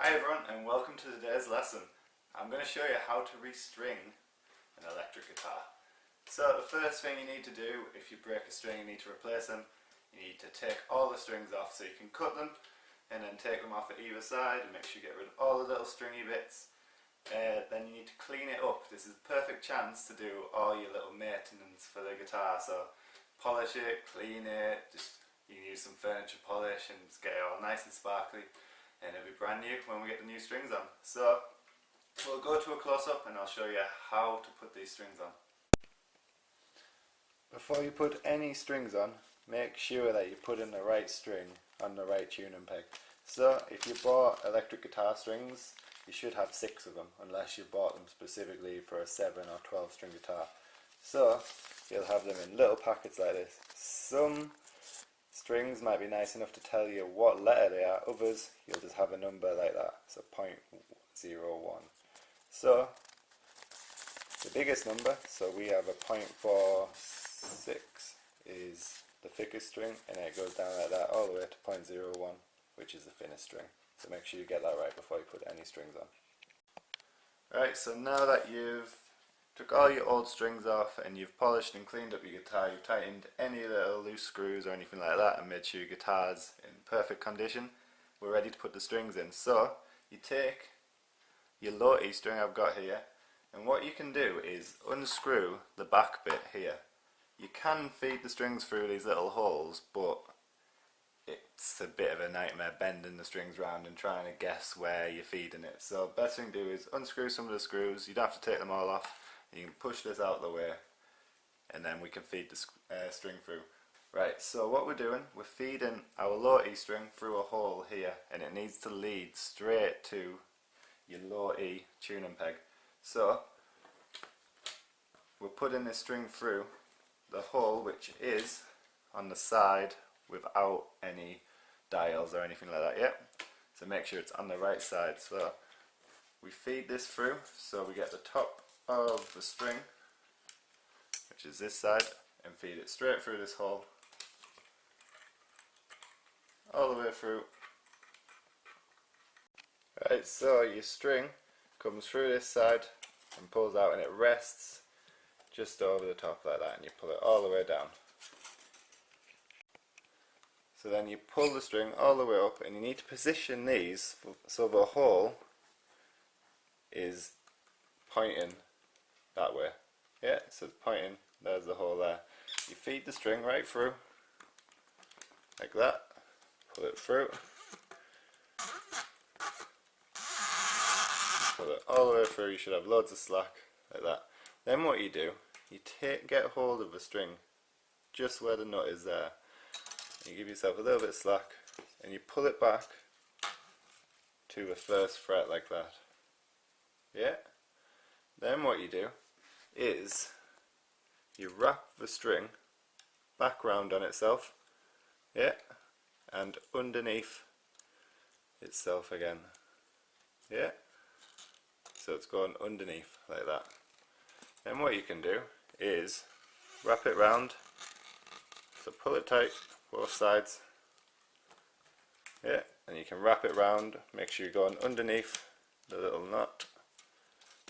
Hi everyone and welcome to today's lesson. I'm going to show you how to restring an electric guitar. So the first thing you need to do, if you break a string and need to replace them, you need to take all the strings off so you can cut them and then take them off at either side and make sure you get rid of all the little stringy bits. Then you need to clean it up. This is a perfect chance to do all your little maintenance for the guitar. So polish it, clean it, you can use some furniture polish and just get it all nice and sparkly. And it'll be brand new when we get the new strings on. So we'll go to a close-up and I'll show you how to put these strings on. Before you put any strings on, make sure that you put in the right string on the right tuning peg. So if you bought electric guitar strings, you should have 6 of them, unless you bought them specifically for a 7 or 12 string guitar. So you'll have them in little packets like this. Some strings might be nice enough to tell you what letter they are, others you'll just have a number like that, so 0.01. So the biggest number, so we have a 0.46 is the thickest string, and it goes down like that all the way to 0.01, which is the thinnest string. So make sure you get that right before you put any strings on. Right, so now that you've took all your old strings off and you've polished and cleaned up your guitar, you've tightened any little loose screws or anything like that and made sure your guitar's in perfect condition, we're ready to put the strings in. So you take your low E string I've got here, and what you can do is unscrew the back bit here. You can feed the strings through these little holes, but it's a bit of a nightmare bending the strings around and trying to guess where you're feeding it. So best thing to do is unscrew some of the screws. You don't have to take them all off. You can push this out of the way and then we can feed the string through. Right, so what we're doing, we're feeding our low E string through a hole here, and it needs to lead straight to your low E tuning peg. So we're putting this string through the hole, which is on the side without any dials or anything like that yet. So make sure it's on the right side. So we feed this through, so we get the top of the string, which is this side, and feed it straight through this hole all the way through. Right, so your string comes through this side and pulls out, and it rests just over the top like that, and you pull it all the way down. So then you pull the string all the way up, and you need to position these so the hole is pointing that way. Yeah, so it's pointing, there's the hole there. You feed the string right through, like that, pull it through, pull it all the way through, you should have loads of slack, like that. Then what you do, you get hold of the string just where the nut is there. You give yourself a little bit of slack, and you pull it back to the first fret like that. Yeah? Then what you do is you wrap the string back round on itself, yeah, and underneath itself again, yeah, so it's going underneath like that. Then what you can do is wrap it round, so pull it tight both sides, yeah, and you can wrap it round, make sure you're going underneath the little knot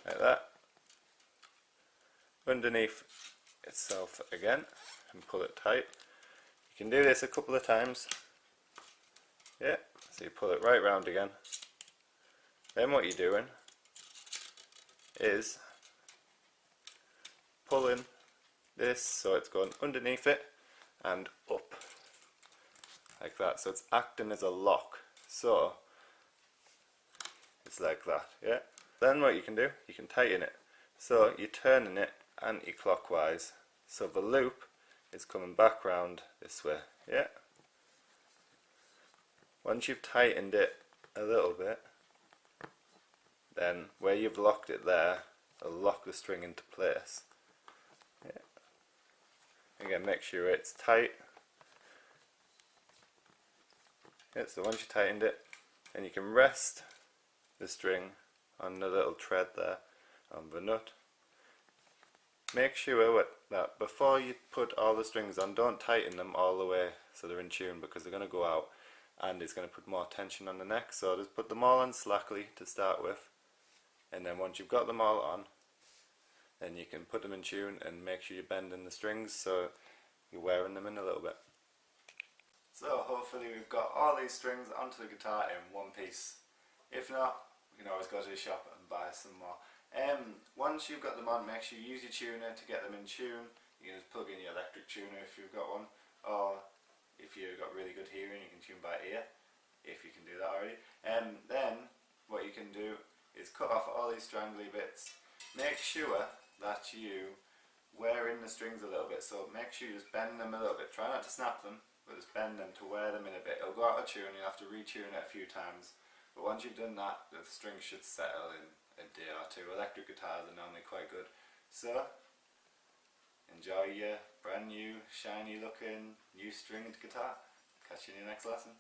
like that, underneath itself again, and pull it tight. You can do this a couple of times, yeah, so you pull it right round again. Then what you're doing is pulling this so it's going underneath it and up like that, so it's acting as a lock, so it's like that, yeah. Then what you can do, you can tighten it, so you're turning it anti-clockwise, so the loop is coming back round this way, yeah. Once you've tightened it a little bit, then where you've locked it there, it'll lock the string into place, yeah. Again, make sure it's tight, yeah, so once you tightened it, then you can rest the string on the little thread there on the nut. Make sure that before you put all the strings on, don't tighten them all the way so they're in tune, because they're going to go out. and it's going to put more tension on the neck. So just put them all on slackly to start with, and then once you've got them all on, then you can put them in tune and make sure you're bending the strings so you're wearing them in a little bit. So hopefully we've got all these strings onto the guitar in one piece. If not, you can always go to the shop and buy some more. Once you've got them on, make sure you use your tuner to get them in tune. You can just plug in your electric tuner if you've got one, or if you've got really good hearing, you can tune by ear, if you can do that already. Then what you can do is cut off all these strangly bits. Make sure that you wear in the strings a little bit, so make sure you just bend them a little bit. Try not to snap them, but just bend them to wear them in a bit. It'll go out of tune, you'll have to retune it a few times, but once you've done that, the strings should settle in a day or two. Electric guitars are normally quite good. So enjoy your brand new, shiny looking, new stringed guitar. Catch you in your next lesson.